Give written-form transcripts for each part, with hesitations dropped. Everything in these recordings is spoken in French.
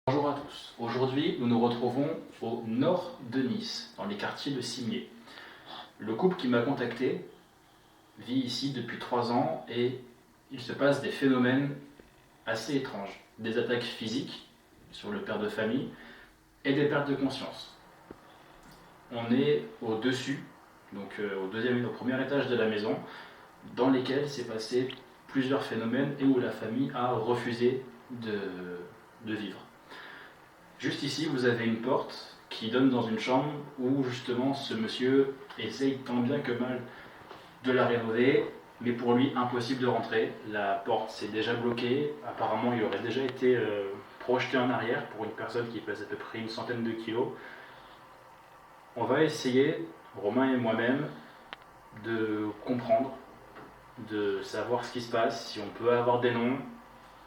Bonjour à tous. Aujourd'hui, nous nous retrouvons au nord de Nice, dans les quartiers de Cimiez. Le couple qui m'a contacté vit ici depuis 3 ans et il se passe des phénomènes assez étranges. Des attaques physiques sur le père de famille et des pertes de conscience. On est au-dessus, donc au premier étage de la maison, dans lesquels s'est passé plusieurs phénomènes et où la famille a refusé de vivre. Juste ici, vous avez une porte qui donne dans une chambre où justement ce monsieur essaye tant bien que mal de la rénover, mais pour lui impossible de rentrer. La porte s'est déjà bloquée, apparemment il aurait déjà été projeté en arrière pour une personne qui pèse à peu près une centaine de kilos. On va essayer, Romain et moi-même, de comprendre, de savoir ce qui se passe, si on peut avoir des noms,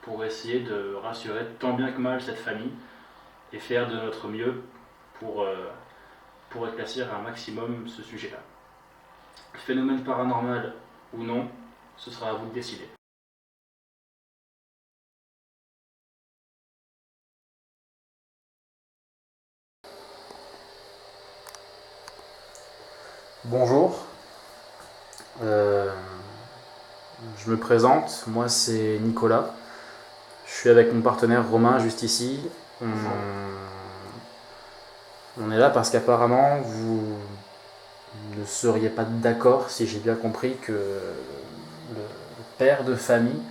pour essayer de rassurer tant bien que mal cette famille et faire de notre mieux pour éclaircir un maximum ce sujet-là. Phénomène paranormal ou non, ce sera à vous de décider. Bonjour, Euh, je me présente, moi c'est Nicolas, je suis avec mon partenaire Romain juste ici. On est là parce qu'apparemment vous ne seriez pas d'accord, si j'ai bien compris, que le père de famille,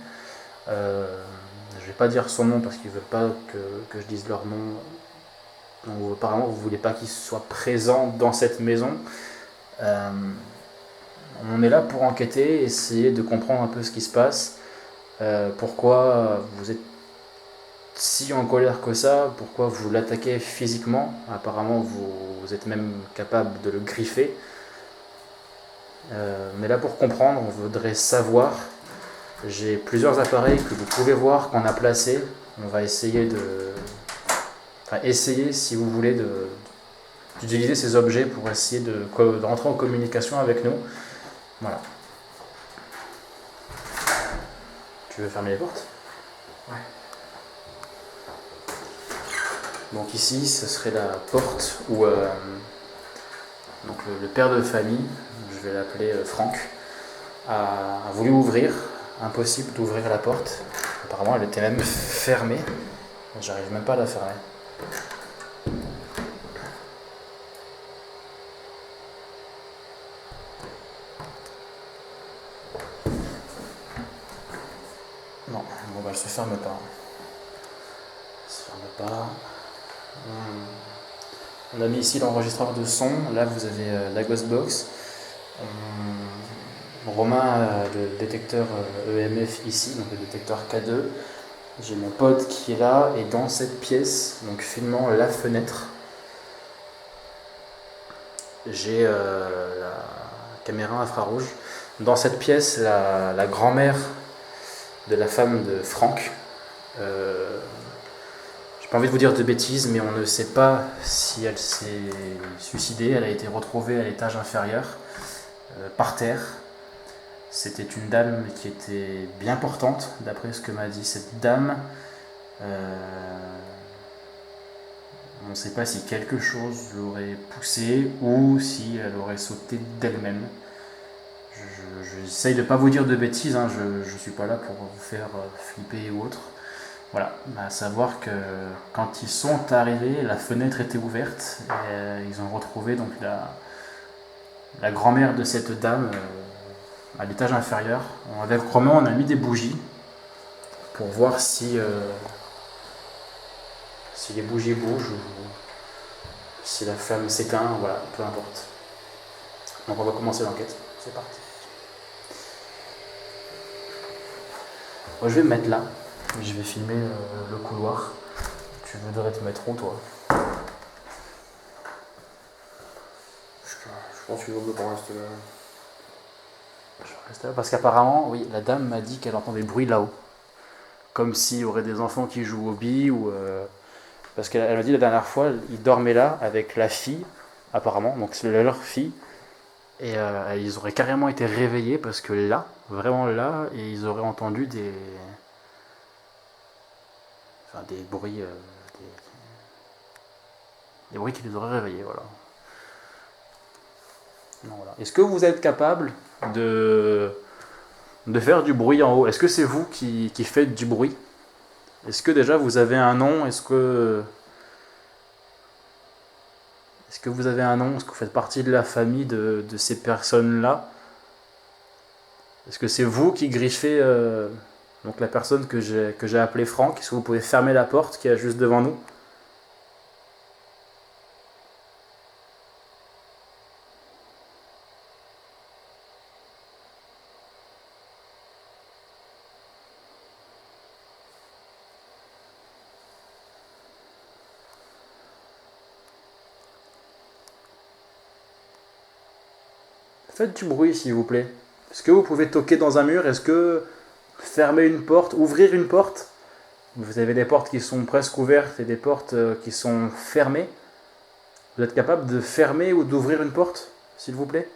je vais pas dire son nom parce qu'ils veulent pas que je dise leur nom, donc apparemment vous voulez pas qu'il soit présent dans cette maison. Euh, on est là pour enquêter, essayer de comprendre un peu ce qui se passe, pourquoi vous êtes si en colère que ça, pourquoi vous l'attaquez physiquement, apparemment vous êtes même capable de le griffer. Mais là pour comprendre, on voudrait savoir, j'ai plusieurs appareils que vous pouvez voir qu'on a placés, on va essayer essayer si vous voulez d'utiliser ces objets pour essayer de rentrer en communication avec nous. Voilà. Tu veux fermer les portes? Ouais. Donc ici, ce serait la porte où donc le père de famille, je vais l'appeler Franck, a voulu ouvrir. Impossible d'ouvrir la porte. Apparemment, elle était même fermée. J'arrive même pas à la fermer. Non, bon bah elle se ferme pas. Elle se ferme pas. On a mis ici l'enregistreur de son. Là, vous avez la Ghostbox. Romain a le détecteur EMF ici, donc le détecteur K2. J'ai mon pote qui est là, et dans cette pièce, donc filmant la fenêtre, j'ai la caméra infrarouge. Dans cette pièce, la grand-mère de la femme de Franck, j'ai pas envie de vous dire de bêtises, mais on ne sait pas si elle s'est suicidée. Elle a été retrouvée à l'étage inférieur, par terre. C'était une dame qui était bien portante, d'après ce que m'a dit cette dame. On ne sait pas si quelque chose l'aurait poussée ou si elle aurait sauté d'elle-même. J'essaye de ne pas vous dire de bêtises, hein, je ne suis pas là pour vous faire flipper ou autre. Voilà, à savoir que quand ils sont arrivés, la fenêtre était ouverte et ils ont retrouvé donc la grand-mère de cette dame à l'étage inférieur. Avec Romain, on a mis des bougies pour voir si les bougies bougent ou si la flamme s'éteint, voilà, peu importe. Donc on va commencer l'enquête. C'est parti. Moi, je vais me mettre là. Je vais filmer le couloir. Tu voudrais te mettre où, toi? Je pense qu'il vaut mieux pas rester là. Je reste là parce qu'apparemment, oui, la dame m'a dit qu'elle entend des bruits là-haut. Comme s'il y aurait des enfants qui jouent aux billes ou. Parce qu'elle m'a dit la dernière fois, ils dormaient là avec la fille, apparemment, donc c'est leur fille. Et ils auraient carrément été réveillés parce que là, vraiment là, et ils auraient entendu des bruits des bruits qui les auraient réveillés, voilà. Non, voilà. Est-ce que vous êtes capable de faire du bruit en haut? Est-ce que c'est vous qui faites du bruit? Est-ce que déjà vous avez un nom? Est-ce que vous avez un nom? Est-ce que vous faites partie de la famille de ces personnes-là? Est-ce que c'est vous qui griffez donc la personne que j'ai appelée Franck? Est-ce que vous pouvez fermer la porte qui est juste devant nous? Faites du bruit s'il vous plaît. Est-ce que vous pouvez toquer dans un mur? Est-ce que fermer une porte, ouvrir une porte? Vous avez des portes qui sont presque ouvertes et des portes qui sont fermées. Vous êtes capable de fermer ou d'ouvrir une porte, s'il vous plaît?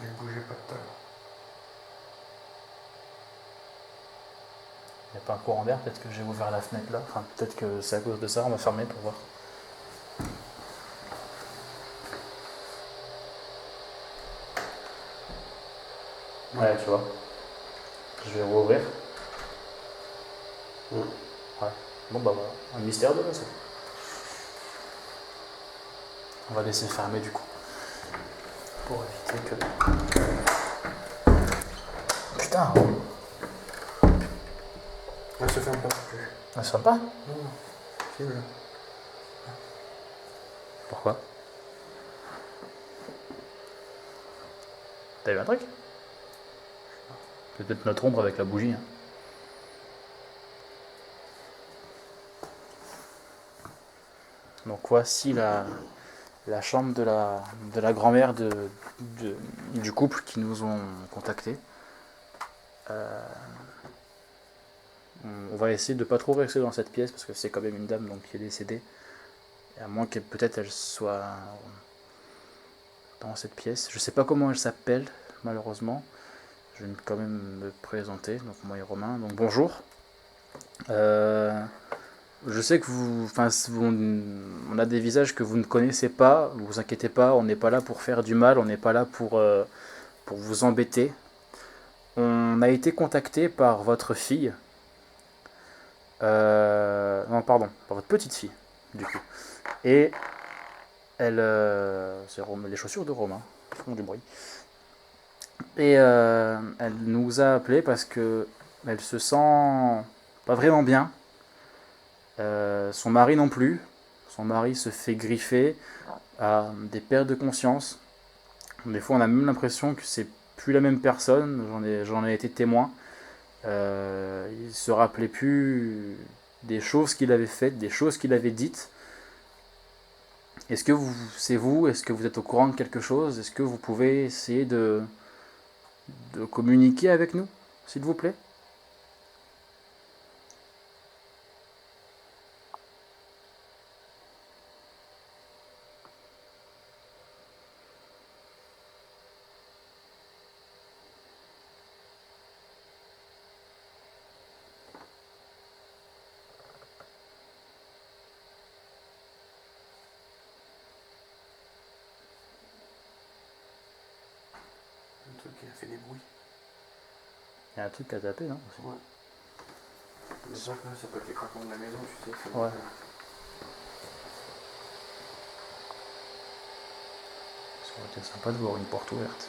Ne bougez pas de tout à l'heure. Il n'y a pas un courant d'air, peut-être que j'ai ouvert la fenêtre là. Enfin, peut-être que c'est à cause de ça, on va fermer pour voir. Ouais, tu vois. Je vais rouvrir. Ouais. Bon bah voilà, un mystère de la soupe. On va laisser fermer du coup. Pour éviter que... Putain, Elle se ferme pas non plus. elle se ferme pas? Non, non. Filme-le. Pourquoi? T'as vu un truc? Peut-être notre ombre avec la bougie. Hein. Donc voici la chambre de la grand-mère du couple qui nous ont contactés. On va essayer de ne pas trop rester dans cette pièce parce que c'est quand même une dame donc, qui est décédée. Et à moins que peut-être elle soit dans cette pièce. Je ne sais pas comment elle s'appelle malheureusement. Je vais quand même me présenter. Donc moi et Romain. Donc bonjour. Je sais que on a des visages que vous ne connaissez pas. Ne vous inquiétez pas, on n'est pas là pour faire du mal. On n'est pas là pour vous embêter. On a été contacté par votre fille. Non, pardon, par votre petite fille, du coup. Et elle. C'est les chaussures de Romain qui font du bruit. Et elle nous a appelé parce que elle se sent pas vraiment bien. Son mari non plus. Son mari se fait griffer, a des pertes de conscience. Des fois, on a même l'impression que c'est plus la même personne. J'en ai été témoin. Il se rappelait plus des choses qu'il avait faites, des choses qu'il avait dites. Est-ce que c'est vous? Est-ce que vous êtes au courant de quelque chose? Est-ce que vous pouvez essayer de communiquer avec nous, s'il vous plaît? Un truc qui a fait des bruits. Il y a un truc à taper, non? Ouais. Mais ça peut être les craquements de la maison, tu sais. Ouais. Ça aurait été sympa de voir une porte ouverte.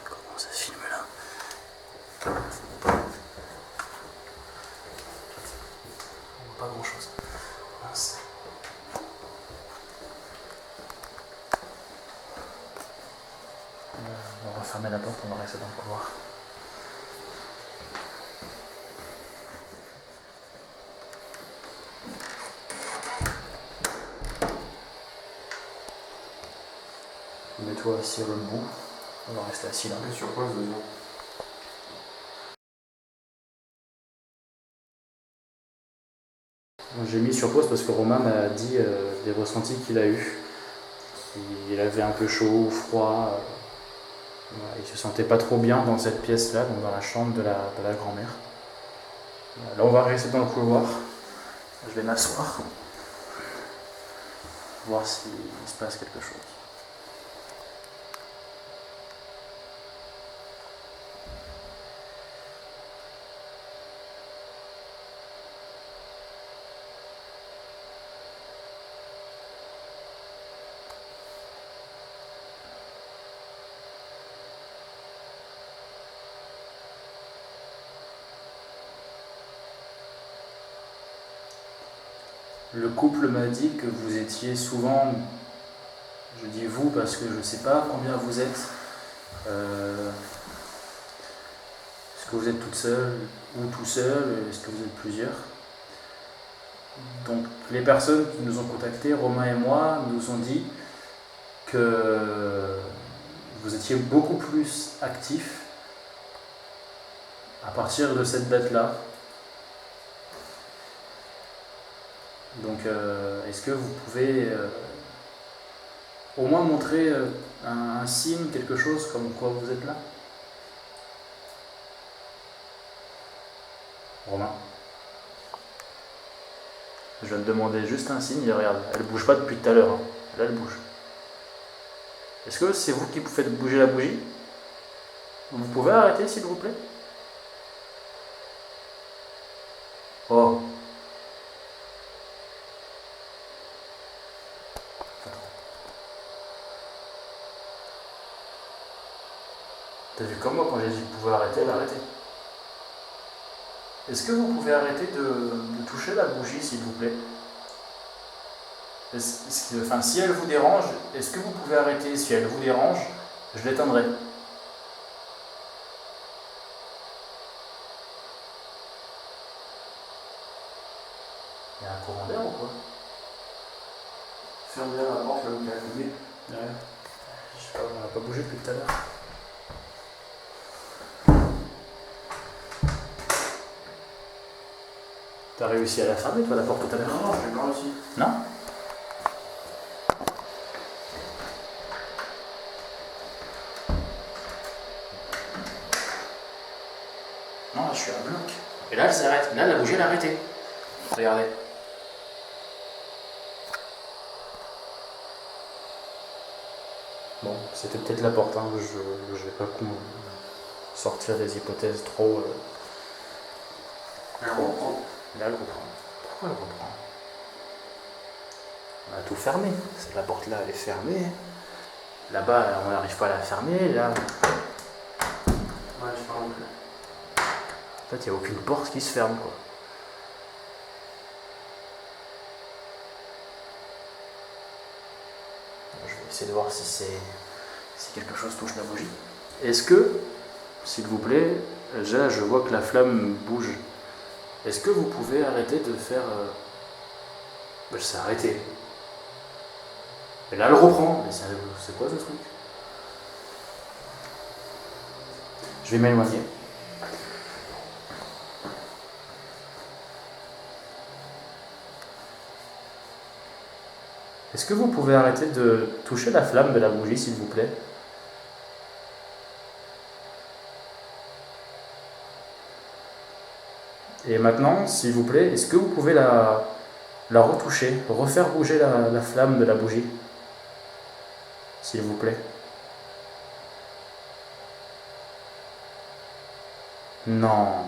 Comment ça se filme là? On voit pas grand chose. Mince. On va fermer la porte, on va rester dans le couloir. mets-toi assis à l'autre bout. On va rester assis là. Mais sur quoi ce besoin? J'ai mis sur pause parce que Romain m'a dit des ressentis qu'il a eu. Il avait un peu chaud, froid. Voilà, il se sentait pas trop bien dans cette pièce-là, donc dans la chambre de la grand-mère. Là, on va rester dans le couloir. Je vais m'asseoir. Voir s'il se passe quelque chose. Le couple m'a dit que vous étiez souvent, je dis vous parce que je ne sais pas combien vous êtes. Est-ce que vous êtes toute seule ou tout seul? Est-ce que vous êtes plusieurs? Donc les personnes qui nous ont contactés, Romain et moi, nous ont dit que vous étiez beaucoup plus actifs à partir de cette date-là. Donc, est-ce que vous pouvez au moins montrer un signe, quelque chose comme quoi vous êtes là? Romain? Je viens de demander juste un signe et regarde, elle bouge pas depuis tout à l'heure. Hein. Là, elle bouge. Est-ce que c'est vous qui faites bouger la bougie? Vous pouvez arrêter, s'il vous plaît? Oh. T'as vu comme moi quand j'ai dit que vous pouvez arrêter, elle a arrêté. Est-ce que vous pouvez arrêter de toucher la bougie, s'il vous plaît? Enfin, si elle vous dérange, est-ce que vous pouvez arrêter? Si elle vous dérange, je l'éteindrai. Il y a un courant d'air ou quoi? Ferme bien la porte là où tu as allumé. Ouais. Je sais pas, on n'a pas bougé depuis tout à l'heure. T'as réussi à la fermer, toi, la porte tout à l'heure? Non, je l'ai pas réussi. Non? Non, là, je suis à bloc. Et là, elle s'arrête. Là, la bougie, elle a arrêté. Regardez. Bon, c'était peut-être la porte, hein. Je vais pas sortir des hypothèses trop... Elle reprend. Là, elle reprend. Pourquoi elle reprend? On a tout fermé. La porte là, elle est fermée. Là-bas, on n'arrive pas à la fermer. Là, Ouais, je parle plus. en fait, il n'y a aucune porte qui se ferme, quoi. Je vais essayer de voir si quelque chose touche la bougie. Est-ce que, s'il vous plaît, là, je vois que la flamme bouge. Est-ce que vous pouvez arrêter de faire... Ben, je sais arrêter. Et là, elle reprend. Mais c'est quoi ce truc? Je vais m'éloigner. Est-ce que vous pouvez arrêter de toucher la flamme de la bougie, s'il vous plaît? Et maintenant, s'il vous plaît, est-ce que vous pouvez la retoucher, refaire bouger la flamme de la bougie? S'il vous plaît. Non.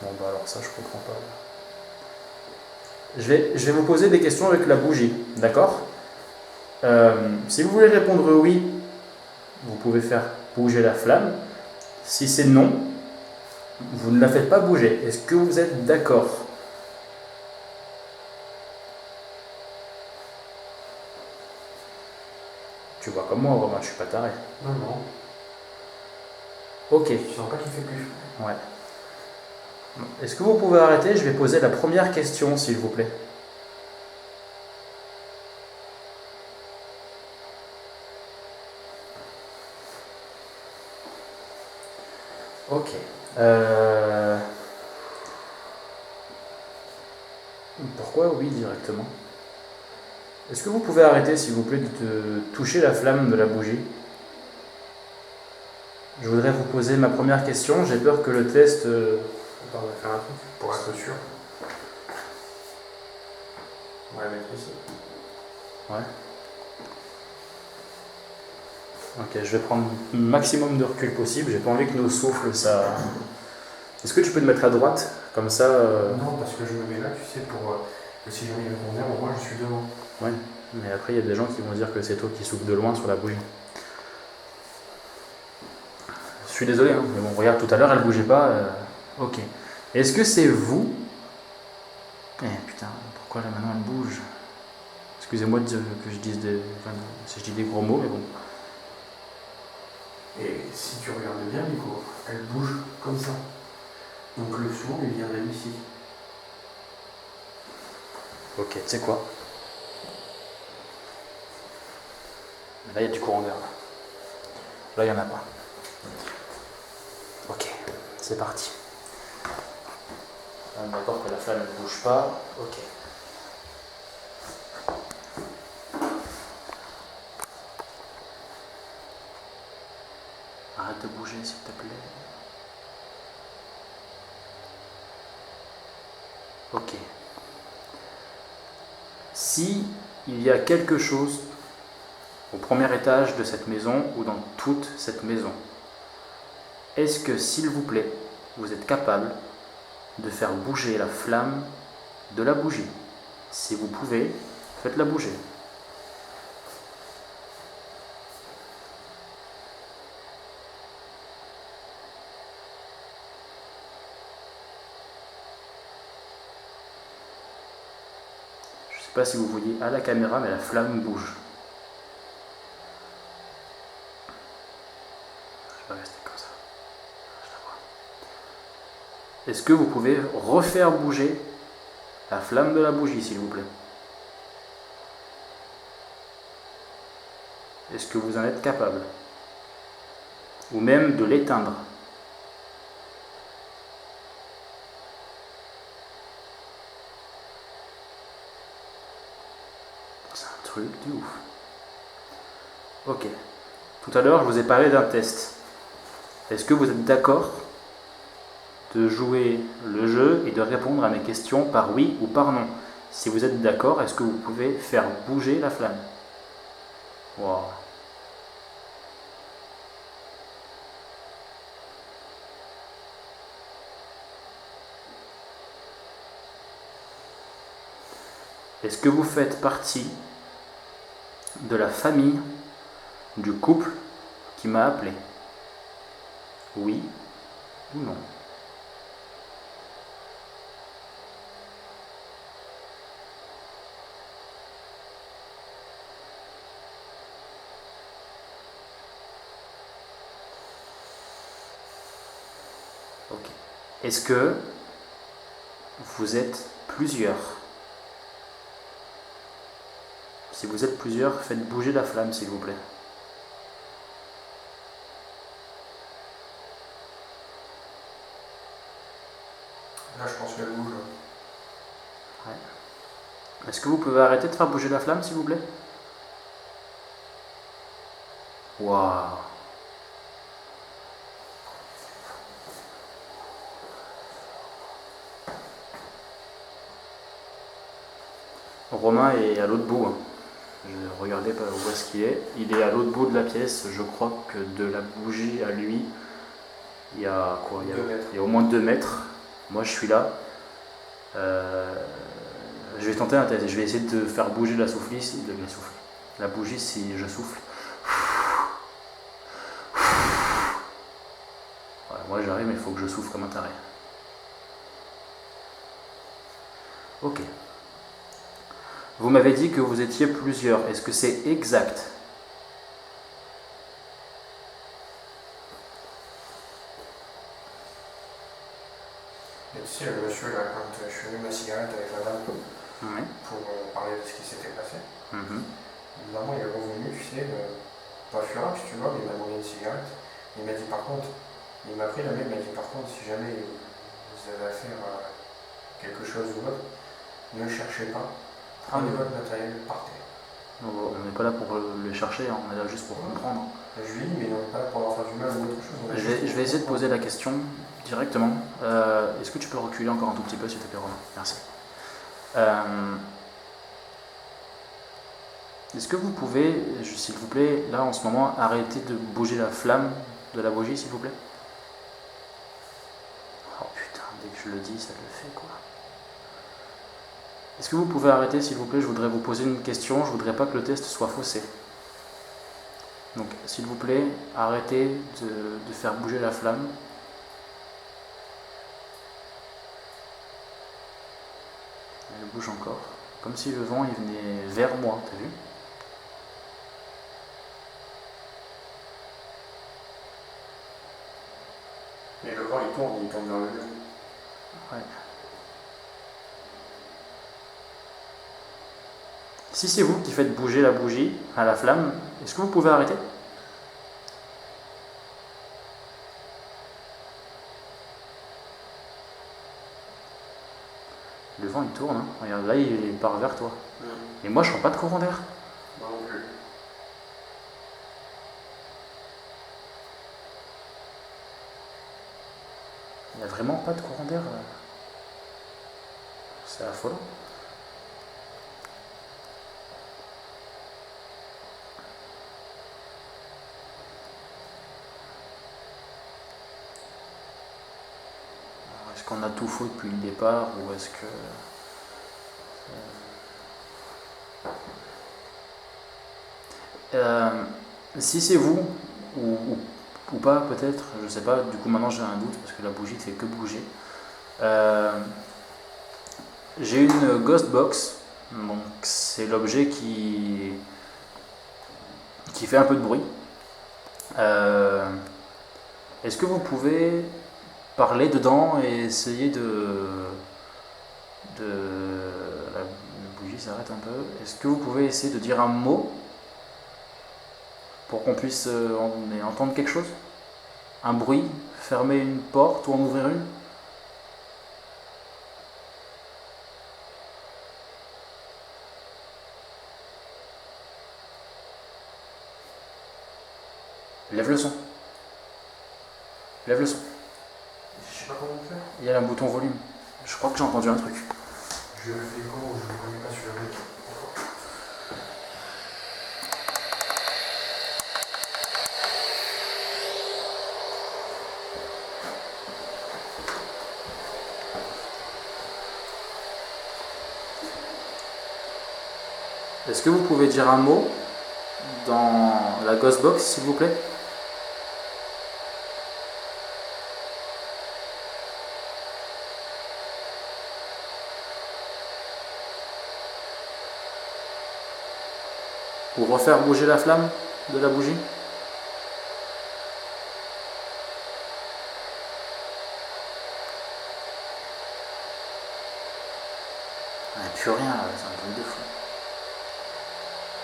Bon bah alors ça je comprends pas. Je vais vous poser des questions avec la bougie, d'accord? Si vous voulez répondre oui, vous pouvez faire bouger la flamme. Si c'est non, vous ne la faites pas bouger. Est-ce que vous êtes d'accord? Tu vois comme moi, Romain, je suis pas taré. Non, non. Ok. Tu sens pas qu'il fait plus. Ouais. Est-ce que vous pouvez arrêter? Je vais poser la première question, s'il vous plaît. Ok. Pourquoi oui directement? Est-ce que vous pouvez arrêter, s'il vous plaît, de toucher la flamme de la bougie? Je voudrais vous poser ma première question. J'ai peur que le test... Attends, on va faire un truc pour être sûr. On va la mettre ici. Ouais. Ok, je vais prendre le maximum de recul possible. J'ai pas envie que nos souffles, ça... Est-ce que tu peux te mettre à droite? Comme ça... Non, parce que je me mets là, tu sais, pour que si jamais il veut convenir, au moins je suis devant. Ouais, mais après il y a des gens qui vont dire que c'est toi qui souffles de loin sur la bougie. Je suis désolé, hein, mais bon, regarde, tout à l'heure elle bougeait pas. Ok. Est-ce que c'est vous? Eh putain, pourquoi là maintenant elle bouge? Excusez-moi de dire que je dise des... Enfin, si je dis des gros mots, mais bon. Et si tu regardes bien, Nico, elle bouge comme ça. Donc le son, il vient d'ici. Ok, tu sais quoi? Là il y a du courant d'air. Là il n'y en a pas. Ok, c'est parti. On est d'accord que la flamme ne bouge pas. Ok. Arrête de bouger s'il te plaît. Ok. Si il y a quelque chose au premier étage de cette maison ou dans toute cette maison, est-ce que, s'il vous plaît, vous êtes capable de faire bouger la flamme de la bougie? Si vous pouvez, faites-la bouger. Je ne sais pas si vous voyez à la caméra, mais la flamme bouge. Je vais rester comme ça. Je la vois. Est-ce que vous pouvez refaire bouger la flamme de la bougie, s'il vous plaît? Est-ce que vous en êtes capable? Ou même de l'éteindre? C'est un truc de ouf. Ok. Tout à l'heure, je vous ai parlé d'un test. Est-ce que vous êtes d'accord de jouer le jeu et de répondre à mes questions par oui ou par non? Si vous êtes d'accord, est-ce que vous pouvez faire bouger la flamme? Wow. Est-ce que vous faites partie de la famille du couple qui m'a appelé? Oui ou non? Ok. Est-ce que vous êtes plusieurs? Si vous êtes plusieurs, faites bouger la flamme, s'il vous plaît. Là, je pense qu'elle bouge. Ouais. Est-ce que vous pouvez arrêter de faire bouger la flamme, s'il vous plaît? Waouh. Romain est à l'autre bout. Hein. Je regardais pas où est-ce qu'il est. Il est à l'autre bout de la pièce. Je crois que de la bougie à lui, il y a quoi? Il y a au moins 2 mètres. Moi, je suis là. Je vais tenter un test. Je vais essayer de faire bouger la soufflisse, la bougie si je souffle. Voilà, moi j'arrive, mais il faut que je souffle comme un taré. Ok. Vous m'avez dit que vous étiez plusieurs. Est-ce que c'est exact? parlé de ce qui s'était passé. Mhm. Évidemment, il est revenu, tu sais, pas fureur, si tu vois, mais il m'a demandé une cigarette. Il m'a dit par contre, il m'a pris la main, il m'a dit par contre, si jamais vous avez affaire à quelque chose ou autre, ne cherchez pas, prenez votre matériel, partez. On n'est pas là pour le chercher, hein, on est là juste pour comprendre. Je lui ai dit, mais on n'est pas là pour leur faire du mal ou autre chose. Je vais essayer de poser la question directement. Est-ce que tu peux reculer encore un tout petit peu, s'il te plaît, Romain? Merci. Est-ce que vous pouvez, s'il vous plaît, là en ce moment, arrêter de bouger la flamme de la bougie, s'il vous plaît? Oh putain, dès que je le dis, ça le fait quoi. Est-ce que vous pouvez arrêter, s'il vous plaît? Je voudrais vous poser une question, je voudrais pas que le test soit faussé. Donc, s'il vous plaît, arrêtez de faire bouger la flamme. Elle bouge encore. Comme si le vent il venait vers moi, t'as vu? Et le vent il tourne vers le mur. Ouais. Si c'est vous qui faites bouger la bougie à la flamme, est-ce que vous pouvez arrêter? Le vent il tourne, hein. Regarde là il part vers toi. Et moi je sens pas de courant d'air. Moi non plus. Il n'y a vraiment pas de courant d'air. C'est affolant. Est-ce qu'on a tout faux depuis le départ ou est-ce que... si c'est vous ou pas peut-être, je sais pas, du coup maintenant j'ai un doute parce que la bougie ne fait que bouger. J'ai une ghost box, donc c'est l'objet qui fait un peu de bruit. Est-ce que vous pouvez parler dedans et essayer la bougie s'arrête un peu. Est-ce que vous pouvez essayer de dire un mot pour qu'on puisse entendre quelque chose? Un bruit? Fermer une porte ou en ouvrir une? Lève le son. Lève le son. Je sais pas comment faire. Il y a un bouton volume. Je crois que j'ai entendu un truc. Je le fais comment? Je ne connais pas sur le mec. Est-ce que vous pouvez dire un mot dans la ghost box, s'il vous plaît? Pour refaire bouger la flamme de la bougie? Il n'y a plus rien là, c'est un truc de fou.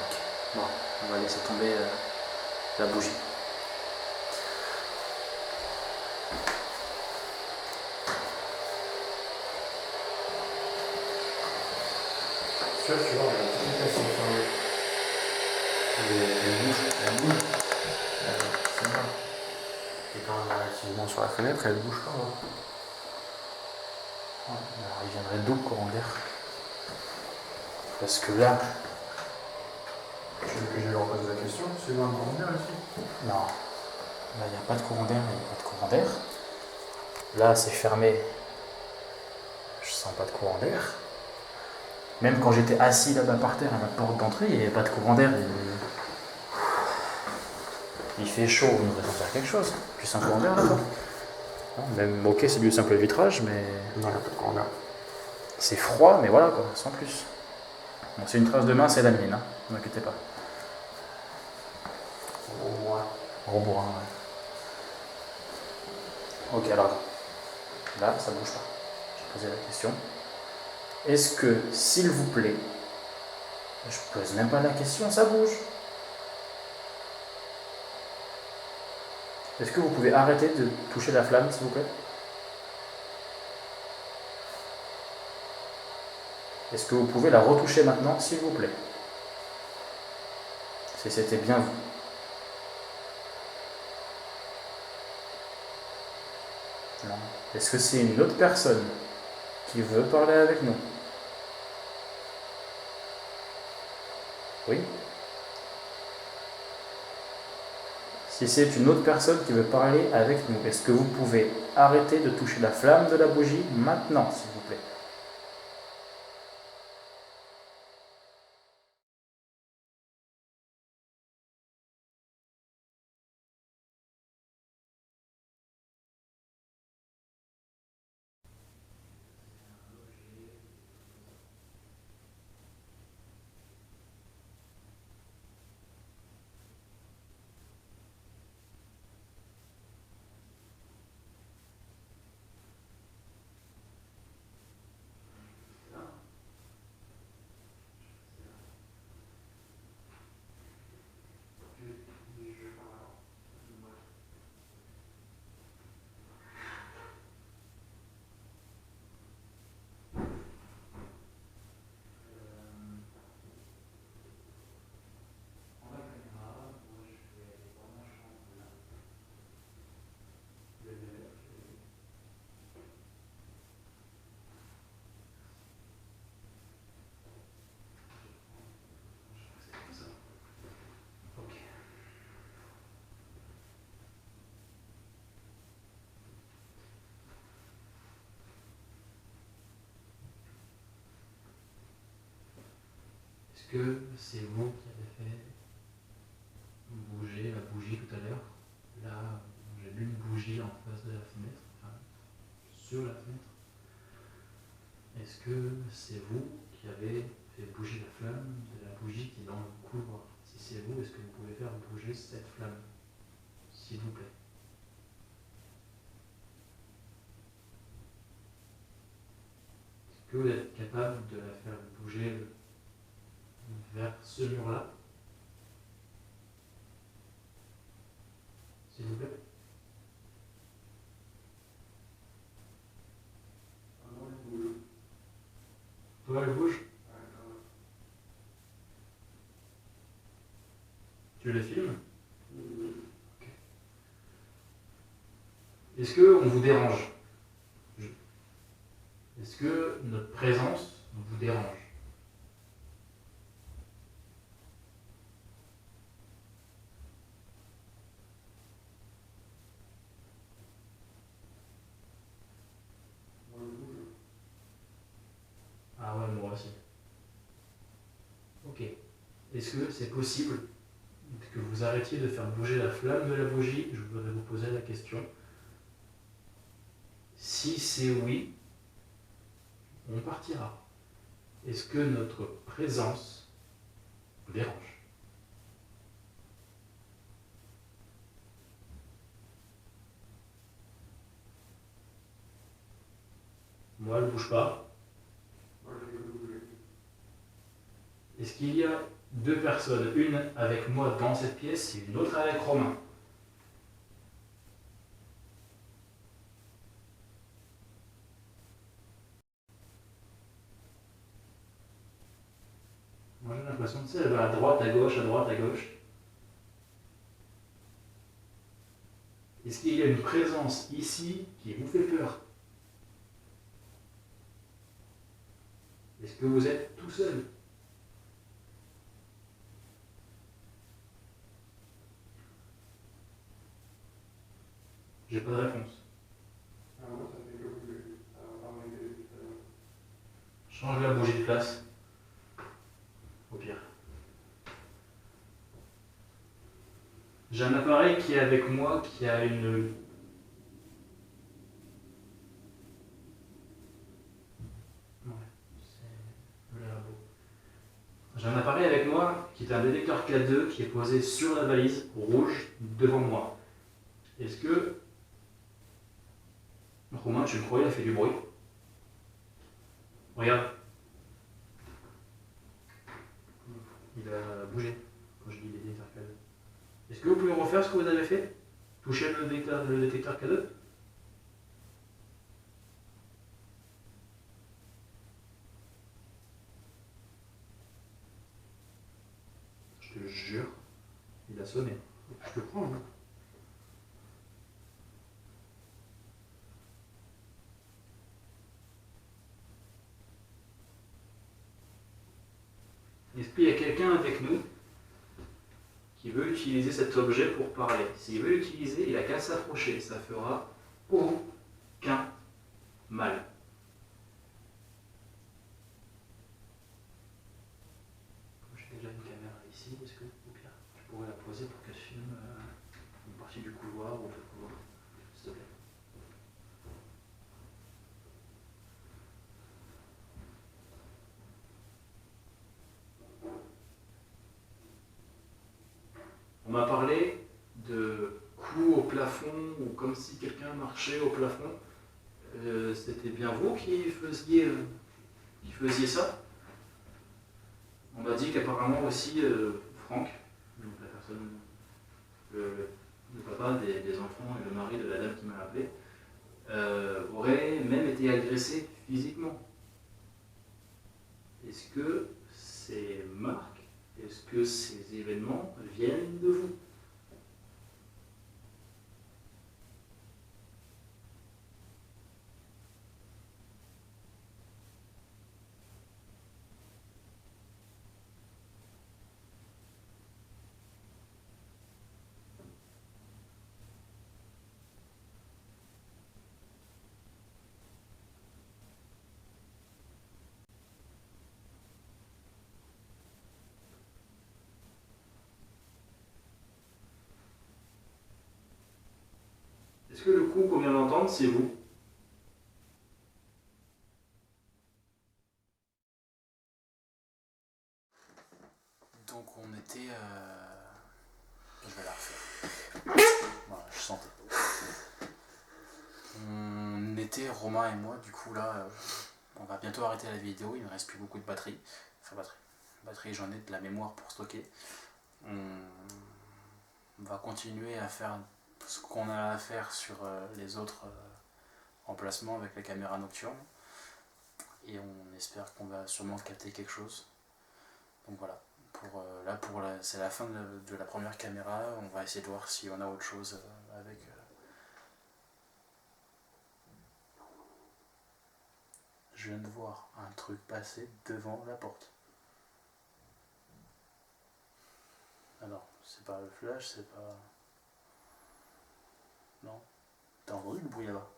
Ok, bon, on va laisser tomber la bougie. Tu vois, la petite place est fermée. Elle bouge. C'est vrai. Et quand on est relativement sur la fenêtre, elle bouge pas. Hein. Alors, il viendrait d'où le courant d'air? Parce que là... Tu veux que je leur pose la question? C'est loin de courant d'air ici? Non, là il n'y a pas de courant d'air, il n'y a pas de courant d'air. Là c'est fermé, je sens pas de courant d'air. Même quand j'étais assis là-bas par terre à la porte d'entrée, il n'y avait pas de courant d'air. Il fait chaud, on devrait en faire quelque chose. Juste un courant d'air là-bas. Même ok, c'est du simple vitrage, mais. Non, il n'y a pas de courant d'air. C'est froid, mais voilà quoi, sans plus. Bon, c'est une trace de main, c'est la mienne, hein. Ne vous inquiétez pas. Robourrin, ouais. Ok, alors là, ça bouge pas. J'ai posé la question. Est-ce que, s'il vous plaît, Je pose même pas la question, ça bouge. Est-ce que vous pouvez arrêter de toucher la flamme, s'il vous plaît? Est-ce que vous pouvez la retoucher maintenant, s'il vous plaît? Si c'était bien vous. Non. Est-ce que c'est une autre personne qui veut parler avec nous? Oui? Si c'est une autre personne qui veut parler avec nous, est-ce que vous pouvez arrêter de toucher la flamme de la bougie maintenant, s'il vous plaît? Est-ce que c'est vous qui avez fait bouger la bougie tout à l'heure? Là, j'ai vu une bougie en face de la fenêtre, enfin, sur la fenêtre. Est-ce que c'est vous qui avez fait bouger la flamme de la bougie qui est dans le couloir? Si c'est vous, est-ce que vous pouvez faire bouger cette flamme, s'il vous plaît? Est-ce que vous êtes capable de la faire bouger vers ce mur-là, s'il vous plaît? Toi, elle bouge? Tu le filmes? Ok. Est-ce qu'on vous dérange? Est-ce que notre présence vous dérange? Ah ouais, moi aussi. Ok. Est-ce que c'est possible que vous arrêtiez de faire bouger la flamme de la bougie? Je voudrais vous poser la question. Si c'est oui, on partira. Est-ce que notre présence vous dérange? Moi, elle ne bouge pas. Est-ce qu'il y a deux personnes, une avec moi dans cette pièce et une autre avec Romain? Moi j'ai l'impression, tu sais, elle va à droite, à gauche, à droite, à gauche. Est-ce qu'il y a une présence ici qui vous fait peur? Est-ce que vous êtes tout seul? J'ai pas de réponse. Change la bougie de place, au pire. J'ai un appareil qui est avec moi, qui a une... Ouais, c'est le labo. J'ai un appareil avec moi qui est un détecteur K2 qui est posé sur la valise rouge devant moi. Est-ce que... Romain, tu le crois, il a fait du bruit? Regarde. il a bougé quand je dis détecteur K2. Est-ce que vous pouvez refaire ce que vous avez fait? Toucher le détecteur K2? Je te jure, il a sonné. Je te prends, hein. Est-ce qu'il y a quelqu'un avec nous qui veut utiliser cet objet pour parler? S'il veut l'utiliser, il n'a qu'à s'approcher. Ça fera aucun mal. J'ai déjà une caméra ici. Est-ce que, au pire, je pourrais la poser pour qu'elle filme une partie du couloir ou le couloir, s'il te plaît? On m'a parlé de coups au plafond ou comme si quelqu'un marchait au plafond. C'était bien vous qui faisiez ça? On m'a dit qu'apparemment aussi Franck, donc la personne, le papa des enfants et le mari de la dame qui m'a appelé, aurait même été agressé physiquement. Est-ce que ces marques, est-ce que ces événements viennent de vous? Est-ce que le coup qu'on vient d'entendre, c'est vous? Donc on était... Je vais la refaire. Voilà, je sentais. On était, Romain et moi, du coup là, on va bientôt arrêter la vidéo, il ne me reste plus beaucoup de batterie. Enfin batterie j'en ai, de la mémoire pour stocker. On va continuer à faire ce qu'on a à faire sur les autres emplacements avec la caméra nocturne. Et on espère qu'on va sûrement capter quelque chose. Donc voilà. C'est la fin de la première caméra. On va essayer de voir si on a autre chose avec. Je viens de voir un truc passer devant la porte. Alors, c'est pas le flash, c'est pas. Non. T'as entendu le bruit là-bas?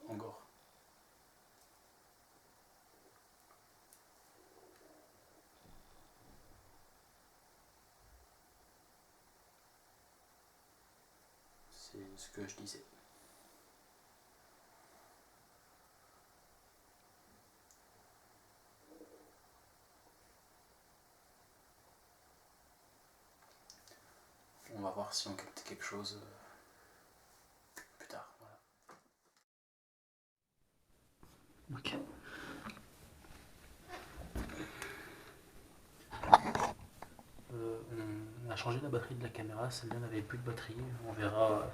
Encore. C'est ce que je disais. On va voir si on capte quelque chose plus tard. Voilà. Ok. On a changé la batterie de la caméra, celle-là n'avait plus de batterie. On verra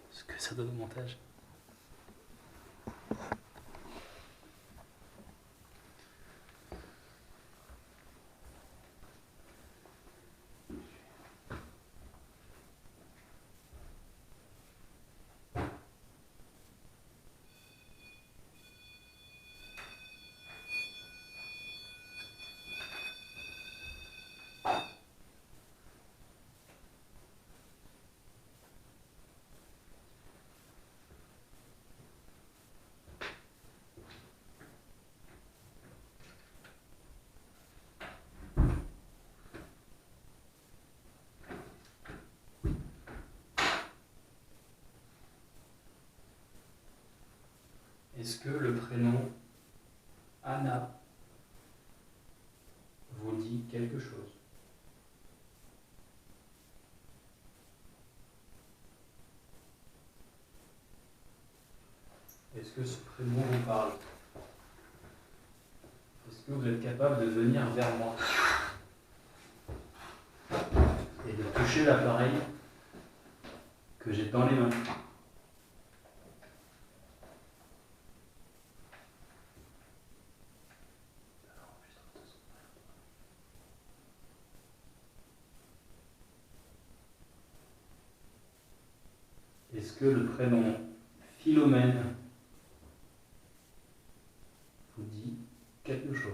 ce que ça donne au montage. Est-ce que le prénom Anna vous dit quelque chose? Est-ce que ce prénom vous parle? que vous êtes capable de venir vers moi et de toucher l'appareil que j'ai dans les mains? Est-ce que le prénom Philomène vous dit quelque chose?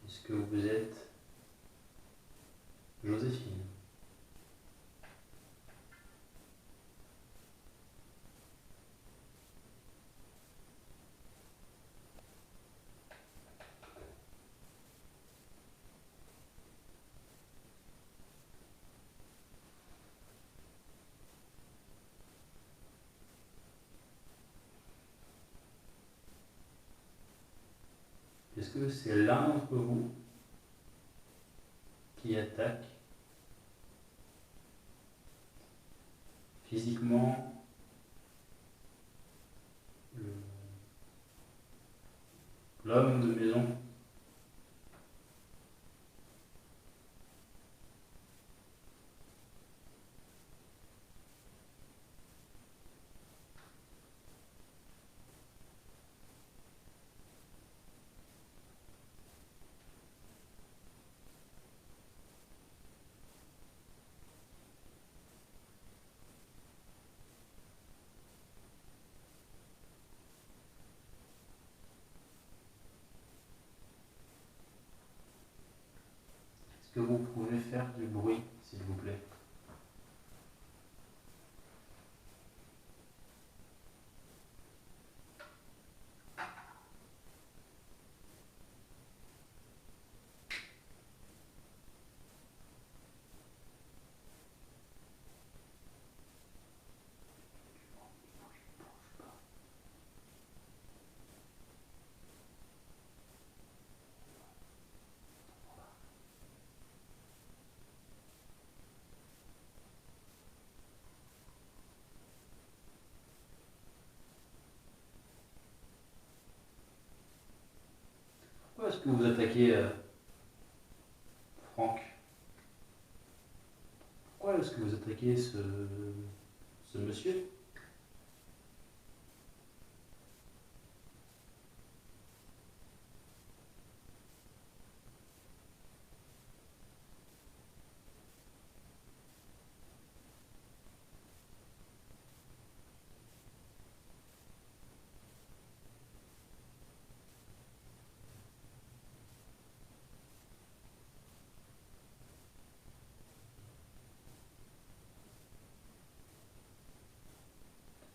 Est-ce que vous êtes Joséphine? Est-ce que c'est l'un d'entre vous qui attaque physiquement l'homme de maison? Est-ce que vous pouvez faire du bruit, s'il vous plaît? Pourquoi est-ce que vous attaquez Franck? Pourquoi est-ce que vous attaquez ce monsieur?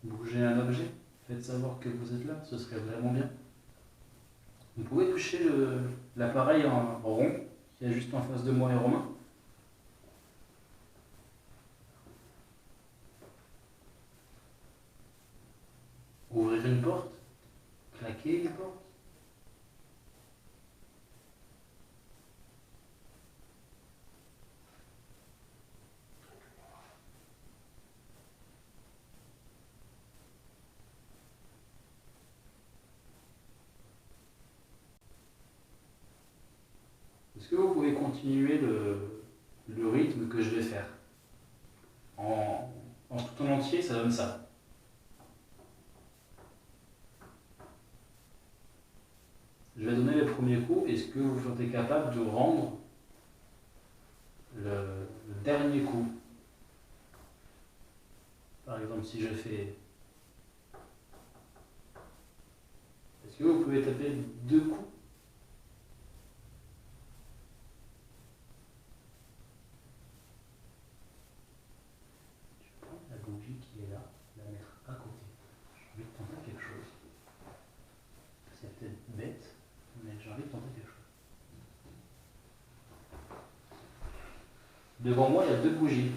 Bougez un objet, faites savoir que vous êtes là, ce serait vraiment bien. Vous pouvez toucher l'appareil en rond qui est juste en face de moi et Romain. Ouvrir une porte, claquer une porte. Est-ce que vous pouvez continuer le rythme que je vais faire? En tout en entier, ça donne ça. Je vais donner le premier coup. Est-ce que vous êtes capable de rendre le dernier coup? Par exemple, si je fais... Est-ce que vous pouvez taper 2 coups? Je prends la bougie qui est là, la mettre à côté. J'ai envie de tenter quelque chose. C'est peut-être bête, mais j'ai envie de tenter quelque chose. Devant moi, il y a 2 bougies.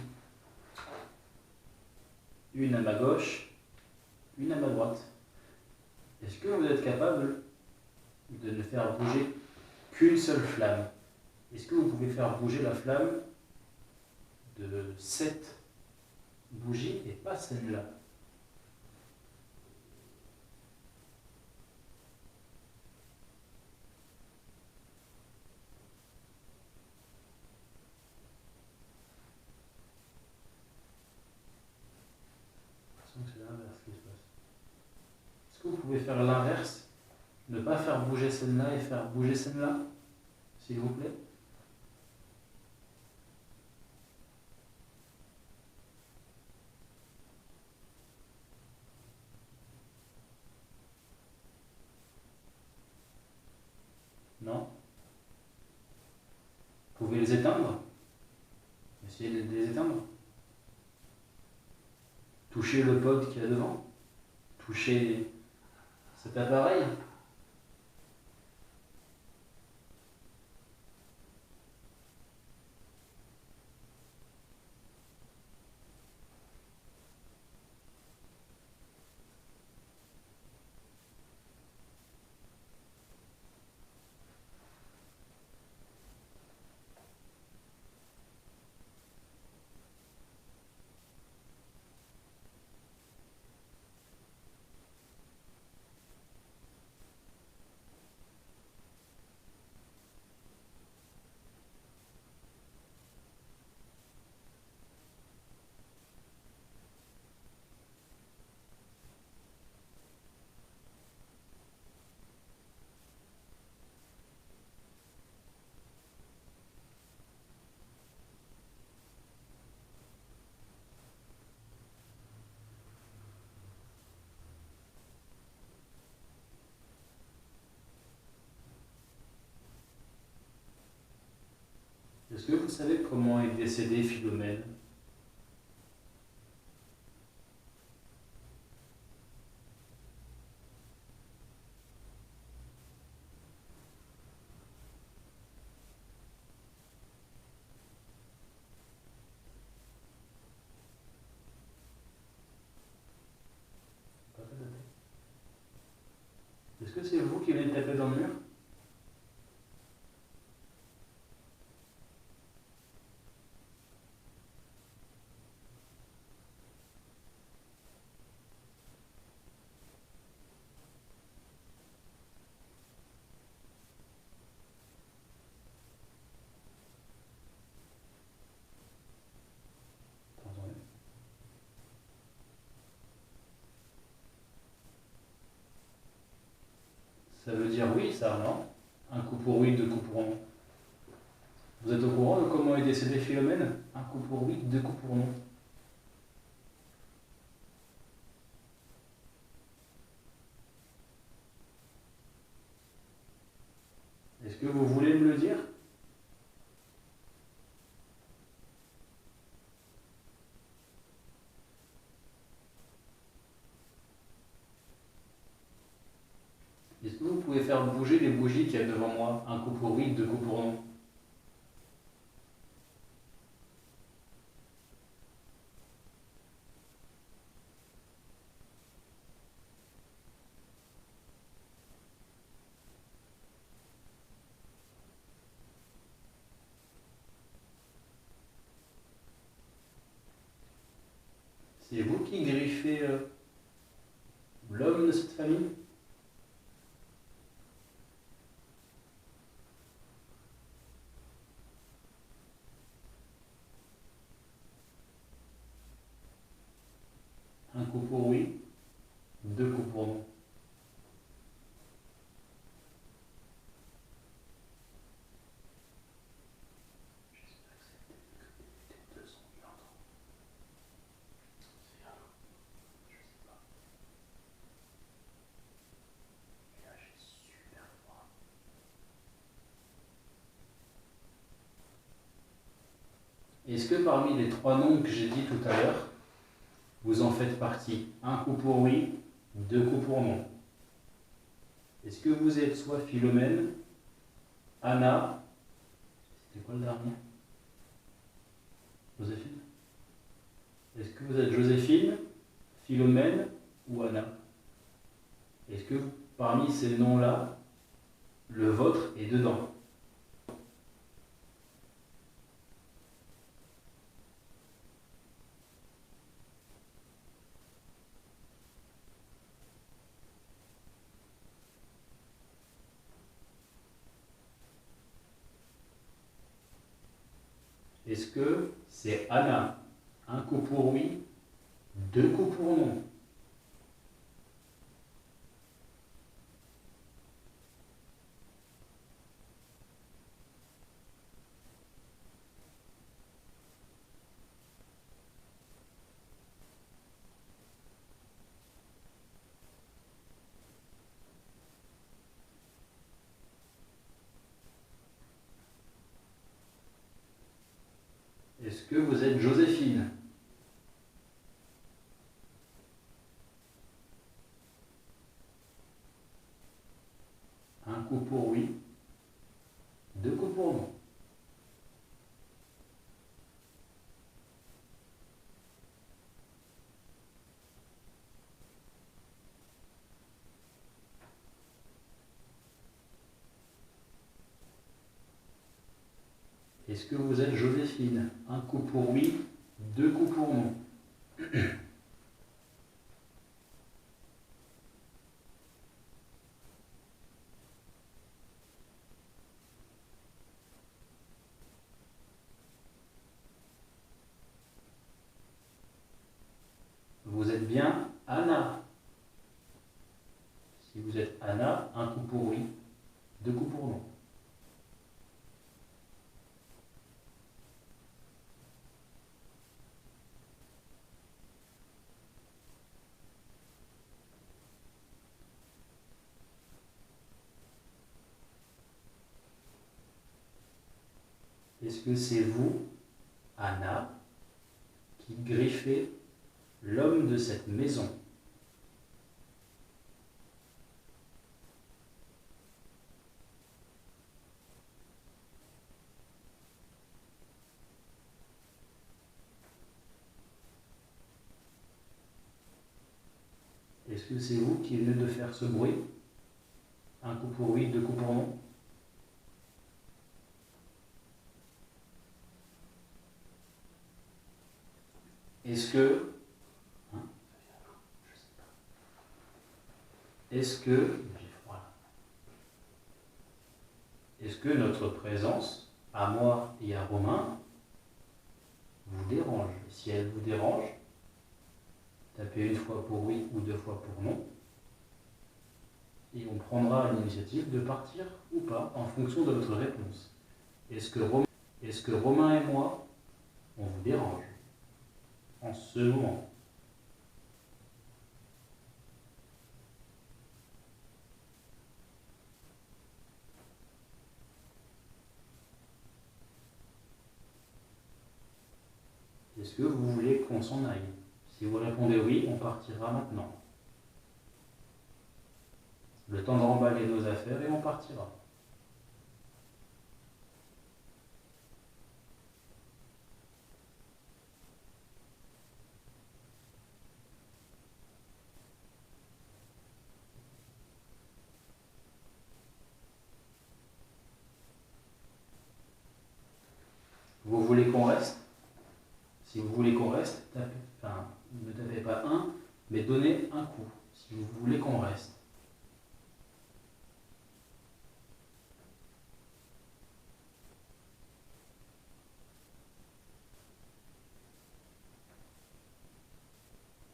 Une à ma gauche une à ma droite. Est-ce que vous êtes capable de ne faire bouger qu'une seule flamme? Est-ce que vous pouvez faire bouger la flamme de cette bougie et pas celle-là? J'ai l'impression que c'est l'inverse qui se passe. Est-ce que vous pouvez faire l'inverse? Ne pas faire bouger celle-là et faire bouger celle-là, s'il vous plaît? Non? Vous pouvez les éteindre? Essayez de les éteindre. Touchez le pod qu'il y a devant. Touchez cet appareil. Est-ce que vous savez comment est décédée Philomèle? Est-ce que c'est vous qui venez de taper dans le mur? Attendez. Ça veut dire oui, ça, non? Un coup pour oui, deux coups pour non. Vous êtes au courant de comment est décédée Philomèle? Un coup pour oui, deux coups pour non. Est-ce que vous voulez me le dire? Est-ce que vous pouvez faire bouger les bougies qu'il y a devant moi? Un coup pour oui, deux coups pour non. C'est vous qui griffez l'homme de cette famille? Un coup pour oui, deux coups pour non. J'espère que c'est des leçons qui entrent. C'est alors, je sais pas. Et là, j'ai super froid. Est-ce que parmi les trois noms que j'ai dit tout à l'heure, vous en faites partie? Un coup pour oui, deux coups pour non. Est-ce que vous êtes soit Philomène, Anna, c'était quoi le dernier? Joséphine? Est-ce que vous êtes Joséphine, Philomène ou Anna? Est-ce que parmi ces noms-là, le vôtre est dedans? Est-ce que c'est Anna? Un coup pour oui, deux coups pour non. Est-ce que vous êtes Joséphine? Un coup pour oui, deux coups pour non. Est-ce que vous êtes Joséphine? Un coup pour oui, deux coups pour non. Vous êtes bien Anna. Si vous êtes Anna, un coup pour oui, deux coups pour non. Est-ce que c'est vous, Anna, qui griffez l'homme de cette maison? Est-ce que c'est vous qui venez de faire ce bruit? Un coup pour oui, deux coups pour non. Est-ce que... hein, est-ce que... est-ce que notre présence, à moi et à Romain, vous dérange? Si elle vous dérange, tapez une fois pour oui ou deux fois pour non. Et on prendra l'initiative de partir ou pas en fonction de votre réponse. Est-ce que Romain et moi, on vous dérange en ce moment? Est-ce que vous voulez qu'on s'en aille? Si vous répondez oui, on partira maintenant. Le temps de remballer nos affaires et on partira. Vous voulez qu'on reste? Si vous voulez qu'on reste, ne tapez pas un, mais donnez un coup. Si vous voulez qu'on reste.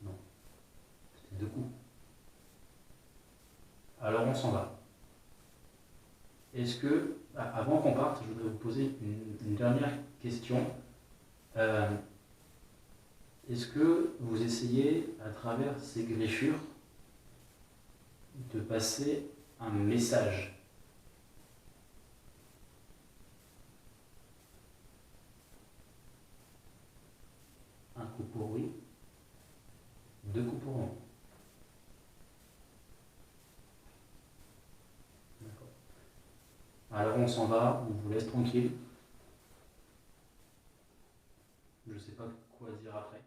Non, c'était deux coups. Alors on s'en va. Est-ce que, avant qu'on parte, je voudrais vous poser une dernière question. Est-ce que vous essayez, à travers ces griffures, de passer un message? Un coup pour oui, deux coups pour non. D'accord. Alors on s'en va, on vous laisse tranquille. Je ne sais pas quoi dire après.